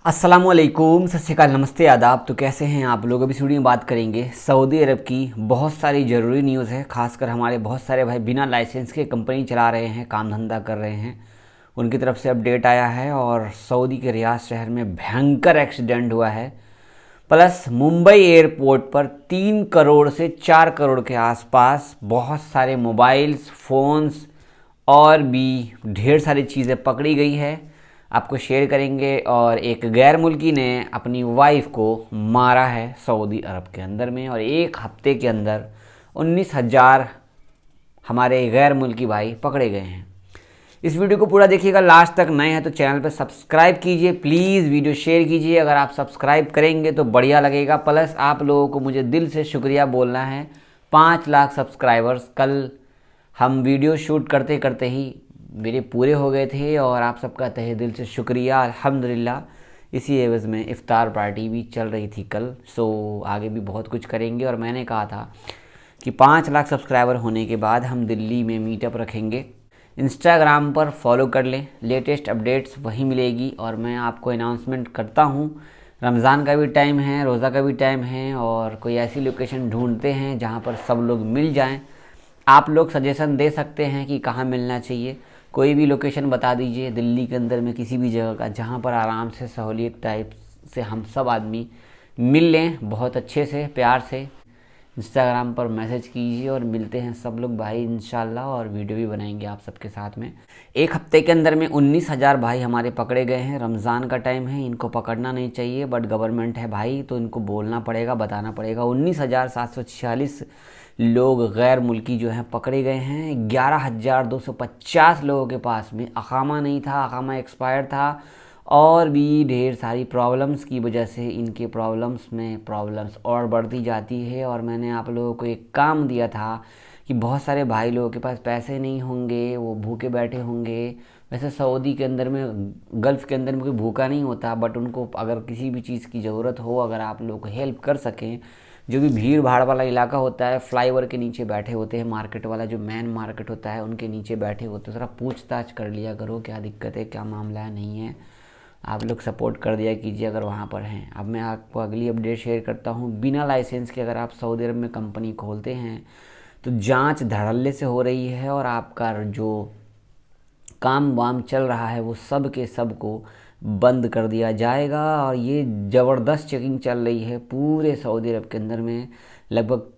अस्सलामुअलैकुम, सत श्री अकाल, नमस्ते, आदाब। तो कैसे हैं आप लोग। अभी इस वीडियो में बात करेंगे सऊदी अरब की बहुत सारी ज़रूरी न्यूज़ है। खासकर हमारे बहुत सारे भाई बिना लाइसेंस के कंपनी चला रहे हैं, काम धंधा कर रहे हैं, उनकी तरफ से अपडेट आया है। और सऊदी के रियाद शहर में भयंकर एक्सीडेंट हुआ है। प्लस मुंबई एयरपोर्ट पर 3 करोड़ से 4 करोड़ के आसपास बहुत सारे मोबाइल्स, फ़ोन्स और भी ढेर सारी चीज़ें पकड़ी गई है। आपको शेयर करेंगे। और एक गैर मुल्की ने अपनी वाइफ को मारा है सऊदी अरब के अंदर में, और एक हफ्ते के अंदर 19,000 हमारे गैर मुल्की भाई पकड़े गए हैं। इस वीडियो को पूरा देखिएगा, लास्ट तक। नए हैं तो चैनल पर सब्सक्राइब कीजिए प्लीज़, वीडियो शेयर कीजिए। अगर आप सब्सक्राइब करेंगे तो बढ़िया लगेगा। प्लस आप लोगों को मुझे दिल से शुक्रिया बोलना है। 5 लाख सब्सक्राइबर्स कल हम वीडियो शूट करते करते ही मेरे पूरे हो गए थे, और आप सबका तहे दिल से शुक्रिया। अल्हम्दुलिल्लाह इसी एवज़ में इफ़्तार पार्टी भी चल रही थी कल। सो आगे भी बहुत कुछ करेंगे। और मैंने कहा था कि 5 लाख सब्सक्राइबर होने के बाद हम दिल्ली में मीटअप रखेंगे। इंस्टाग्राम पर फॉलो कर लें, लेटेस्ट अपडेट्स वहीं मिलेगी। और मैं आपको अनाउंसमेंट करता हूँ, रमज़ान का भी टाइम है, रोज़ा का भी टाइम है, और कोई ऐसी लोकेशन ढूंढते हैं जहाँ पर सब लोग मिल जाएं। आप लोग सजेशन दे सकते हैं कि कहाँ मिलना चाहिए। कोई भी लोकेशन बता दीजिए दिल्ली के अंदर में किसी भी जगह का, जहाँ पर आराम से सहूलियत टाइप से हम सब आदमी मिल लें, बहुत अच्छे से प्यार से। इंस्टाग्राम पर मैसेज कीजिए और मिलते हैं सब लोग भाई इंशाल्लाह, और वीडियो भी बनाएंगे आप सबके साथ में। एक हफ्ते के अंदर में 19,000 भाई हमारे पकड़े गए हैं। रमज़ान का टाइम है, इनको पकड़ना नहीं चाहिए, बट गवर्नमेंट है भाई तो इनको बोलना पड़ेगा, बताना पड़ेगा। 19,746 लोग गैर मुल्की जो हैं पकड़े गए हैं। 11,250 लोगों के पास में अकामा नहीं था, अकामा एक्सपायर था, और भी ढेर सारी प्रॉब्लम्स की वजह से इनके प्रॉब्लम्स में प्रॉब्लम्स और बढ़ती जाती है। और मैंने आप लोगों को एक काम दिया था कि बहुत सारे भाई लोगों के पास पैसे नहीं होंगे, वो भूखे बैठे होंगे। वैसे सऊदी के अंदर में, गल्फ़ के अंदर में कोई भूखा नहीं होता, बट उनको अगर किसी भी चीज़ की ज़रूरत हो, अगर आप लोग को हेल्प कर सकें। जो भी भीड़ भाड़ वाला इलाका होता है, फ्लाईओवर के नीचे बैठे होते हैं, मार्केट वाला जो मेन मार्केट होता है उनके नीचे बैठे होते हैं, ज़रा पूछताछ कर लिया करो क्या दिक्कत है, क्या मामला है, नहीं है। आप लोग सपोर्ट कर दिया कीजिए अगर वहाँ पर हैं। अब मैं आपको अगली अपडेट शेयर करता हूँ। बिना लाइसेंस के अगर आप सऊदी अरब में कंपनी खोलते हैं तो जांच धड़ल्ले से हो रही है, और आपका जो काम वाम चल रहा है वो सब के सब को बंद कर दिया जाएगा। और ये ज़बरदस्त चेकिंग चल रही है पूरे सऊदी अरब के अंदर में। लगभग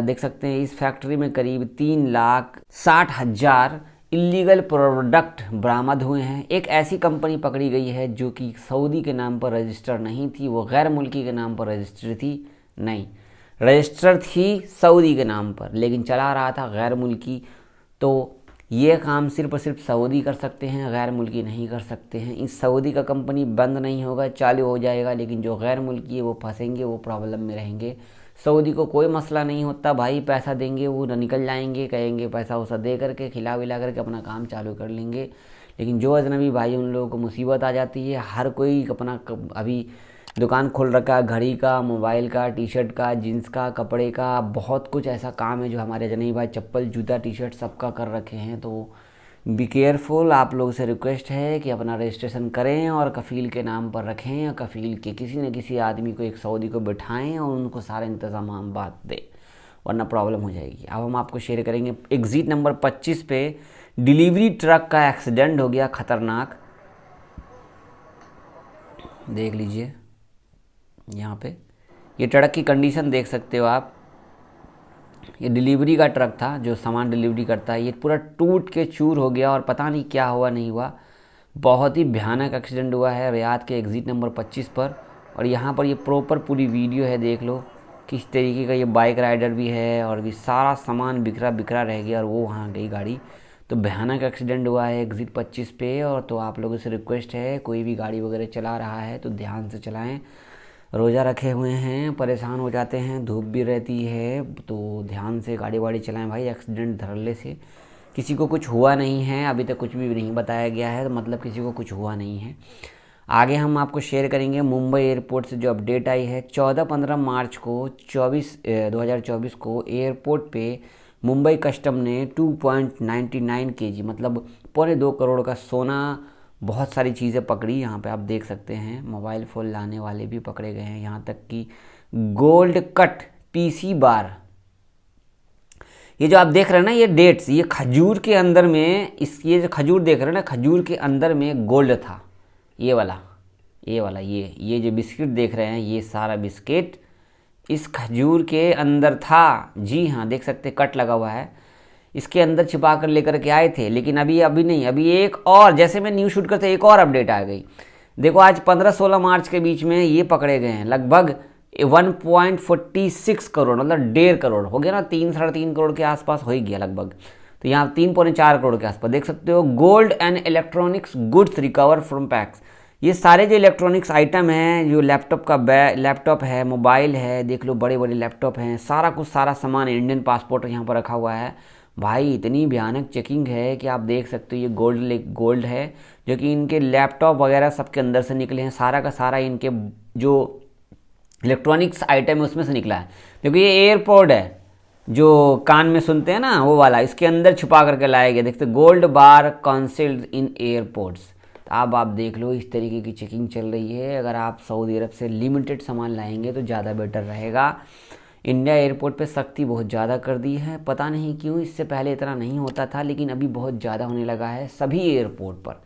देख सकते हैं इस फैक्ट्री में करीब 3,60,000 इलीगल प्रोडक्ट बरामद हुए हैं। एक ऐसी कंपनी पकड़ी गई है जो कि सऊदी के नाम पर रजिस्टर नहीं थी, वो गैर मुल्की के नाम पर रजिस्टर थी। नहीं, रजिस्टर थी सऊदी के नाम पर, लेकिन चला रहा था गैर मुल्की। तो ये काम सिर्फ और सिर्फ सऊदी कर सकते हैं, गैर मुल्की नहीं कर सकते हैं। इस सऊदी का कंपनी बंद नहीं होगा, चालू हो जाएगा, लेकिन जो गैर मुल्की है वो फंसेंगे, वो प्रॉब्लम में रहेंगे। सऊदी को कोई मसला नहीं होता भाई, पैसा देंगे वो निकल जाएंगे, कहेंगे पैसा वैसा दे करके खिला विला करके अपना काम चालू कर लेंगे। लेकिन जो अजनबी भाई उन लोगों को मुसीबत आ जाती है। हर कोई अपना अभी दुकान खोल रखा है, घड़ी का, मोबाइल का, टी शर्ट का, जीन्स का, कपड़े का, बहुत कुछ ऐसा काम है जो हमारे अजनबी भाई चप्पल, जूता, टी शर्ट सबका कर रखे हैं। तो बी केयरफुल, आप लोगों से रिक्वेस्ट है कि अपना रजिस्ट्रेशन करें और कफ़ील के नाम पर रखें, और कफ़ील के किसी न किसी आदमी को, एक सऊदी को बिठाएं और उनको सारे इंतज़ाम बात दें, वरना प्रॉब्लम हो जाएगी। अब हम आपको शेयर करेंगे एग्ज़िट नंबर 25 पे डिलीवरी ट्रक का एक्सीडेंट हो गया ख़तरनाक। देख लीजिए यहाँ पे, ये ट्रक की कंडीशन देख सकते हो आप। ये डिलीवरी का ट्रक था जो सामान डिलीवरी करता है, ये पूरा टूट के चूर हो गया, और पता नहीं क्या हुआ नहीं हुआ। बहुत ही भयानक एक्सीडेंट हुआ है रियाद के एग्ज़िट नंबर 25 पर। और यहाँ पर ये प्रॉपर पूरी वीडियो है, देख लो किस तरीके का। ये बाइक राइडर भी है, और भी सारा सामान बिखरा बिखरा रह गया, और वो वहाँ गई गाड़ी। तो भयानक एक्सीडेंट हुआ है एग्ज़िट 25 पे। और तो आप लोगों से रिक्वेस्ट है, कोई भी गाड़ी वगैरह चला रहा है तो ध्यान से चलाएं। रोज़ा रखे हुए हैं, परेशान हो जाते हैं, धूप भी रहती है, तो ध्यान से गाड़ी वाड़ी चलाएं भाई। एक्सीडेंट धड़ल्ले से, किसी को कुछ हुआ नहीं है, अभी तक कुछ भी नहीं बताया गया है, तो मतलब किसी को कुछ हुआ नहीं है। आगे हम आपको शेयर करेंगे मुंबई एयरपोर्ट से जो अपडेट आई है। 14-15 मार्च को 2024 को एयरपोर्ट पे मुंबई कस्टम ने 2.99 kg मतलब 2.25 करोड़ का सोना बहुत सारी चीज़ें पकड़ी। यहाँ पे आप देख सकते हैं मोबाइल फ़ोन लाने वाले भी पकड़े गए हैं, यहाँ तक कि गोल्ड कट पीसी बार। ये जो आप देख रहे हैं ना ये डेट्स, ये खजूर के अंदर में ये जो खजूर देख रहे हैं ना, खजूर के अंदर में गोल्ड था। ये वाला ये जो बिस्किट देख रहे हैं, ये सारा बिस्किट इस खजूर के अंदर था। जी हाँ, देख सकते कट लगा हुआ है, इसके अंदर छिपा कर लेकर के आए थे। लेकिन अभी नहीं, अभी एक और, जैसे मैं न्यूज़ शूट करते एक और अपडेट आ गई। देखो आज 15-16 मार्च के बीच में ये पकड़े गए हैं, लगभग 1.46 करोड़, मतलब 1.5 करोड़ हो गया ना, 3-3.5 करोड़ के आसपास हो ही गया लगभग। तो यहाँ 3.4 करोड़ के आसपास देख सकते हो। Gold and electronics goods recover from PACS. ये सारे जो इलेक्ट्रॉनिक्स आइटम हैं, जो लैपटॉप है, मोबाइल है, देख लो बड़े बड़े लैपटॉप हैं, सारा कुछ, सारा सामान, इंडियन पासपोर्ट यहाँ पर रखा हुआ है। भाई इतनी भयानक चेकिंग है कि आप देख सकते हो। ये गोल्ड है जो कि इनके लैपटॉप वगैरह सबके अंदर से निकले हैं, सारा का सारा इनके जो इलेक्ट्रॉनिक्स आइटम है उसमें से निकला है। क्योंकि ये एयरपोर्ट है जो कान में सुनते हैं ना, वो वाला, इसके अंदर छुपा करके लाया गया। देखते gold bar concealed in airports. अब आप देख लो इस तरीके की चेकिंग चल रही है। अगर आप सऊदी अरब से लिमिटेड सामान लाएंगे तो ज़्यादा बेटर रहेगा। इंडिया एयरपोर्ट पे सख्ती बहुत ज़्यादा कर दी है, पता नहीं क्यों, इससे पहले इतना नहीं होता था लेकिन अभी बहुत ज़्यादा होने लगा है सभी एयरपोर्ट पर।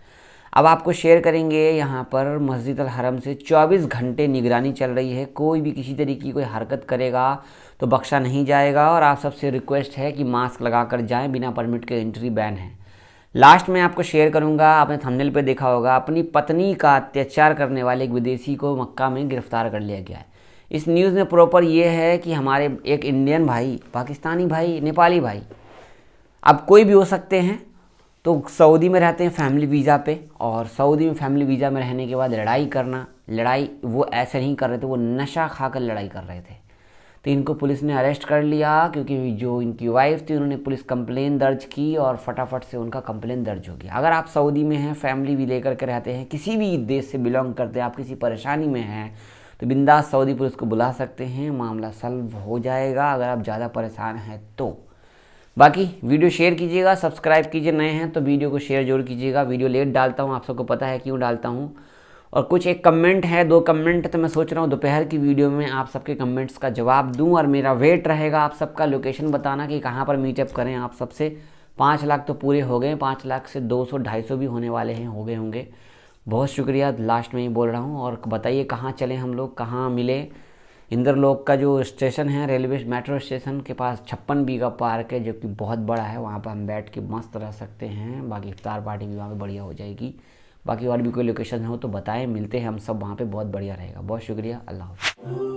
अब आपको शेयर करेंगे, यहाँ पर मस्जिद अल हरम से 24 घंटे निगरानी चल रही है। कोई भी किसी तरीके की कोई हरकत करेगा तो बख्शा नहीं जाएगा। और आप सबसे रिक्वेस्ट है कि मास्क लगा कर जाएँ, बिना परमिट के एंट्री बैन है। लास्ट में आपको शेयर करूंगा, आपने थंबनेल पे देखा होगा, अपनी पत्नी का अत्याचार करने वाले एक विदेशी को मक्का में गिरफ्तार कर लिया गया है। इस न्यूज़ में प्रॉपर ये है कि हमारे एक इंडियन भाई, पाकिस्तानी भाई, नेपाली भाई, अब कोई भी हो सकते हैं, तो सऊदी में रहते हैं फैमिली वीज़ा पे। और सऊदी में फैमिली वीज़ा में रहने के बाद लड़ाई वो ऐसे नहीं कर रहे थे, वो नशा खाकर लड़ाई कर रहे थे। तो इनको पुलिस ने अरेस्ट कर लिया क्योंकि जो इनकी वाइफ थी उन्होंने पुलिस कंप्लेन दर्ज की और फटाफट से उनका कंप्लेन दर्ज हो गया। अगर आप सऊदी में हैं, फैमिली भी लेकर के रहते हैं, किसी भी देश से बिलोंग करते हैं, आप किसी परेशानी में हैं तो बिंदास सऊदी पुलिस को बुला सकते हैं, मामला सॉल्व हो जाएगा अगर आप ज़्यादा परेशान हैं तो। बाकी वीडियो शेयर कीजिएगा, सब्सक्राइब कीजिए, नए हैं तो वीडियो को शेयर जरूर कीजिएगा। वीडियो लेट डालता हूँ, आप सबको पता है क्यों डालता हूँ। और कुछ एक कमेंट है, 2 कमेंट, तो मैं सोच रहा हूँ दोपहर की वीडियो में आप सबके कमेंट्स का जवाब दूं। और मेरा वेट रहेगा आप सबका लोकेशन बताना कि कहाँ पर मीटअप करें आप सबसे। 5 लाख तो पूरे हो गए, 5 लाख से 200-250 भी होने वाले हैं, हो गए होंगे। बहुत शुक्रिया, लास्ट में ही बोल रहा हूँ। और बताइए कहाँ चलें हम लोग, कहाँ मिले। इंद्रलोक का जो स्टेशन है, रेलवे मेट्रो स्टेशन के पास 56 बीघा पार्क है जो कि बहुत बड़ा है, वहाँ पर हम बैठ के मस्त रह सकते हैं। बाकी इफ्तार पार्टी भी वहाँ पे बढ़िया हो जाएगी। बाकी और भी कोई लोकेशन हो तो बताएं, मिलते हैं हम सब वहाँ पे, बहुत बढ़िया रहेगा। बहुत शुक्रिया, अल्लाह हाफ़िज़।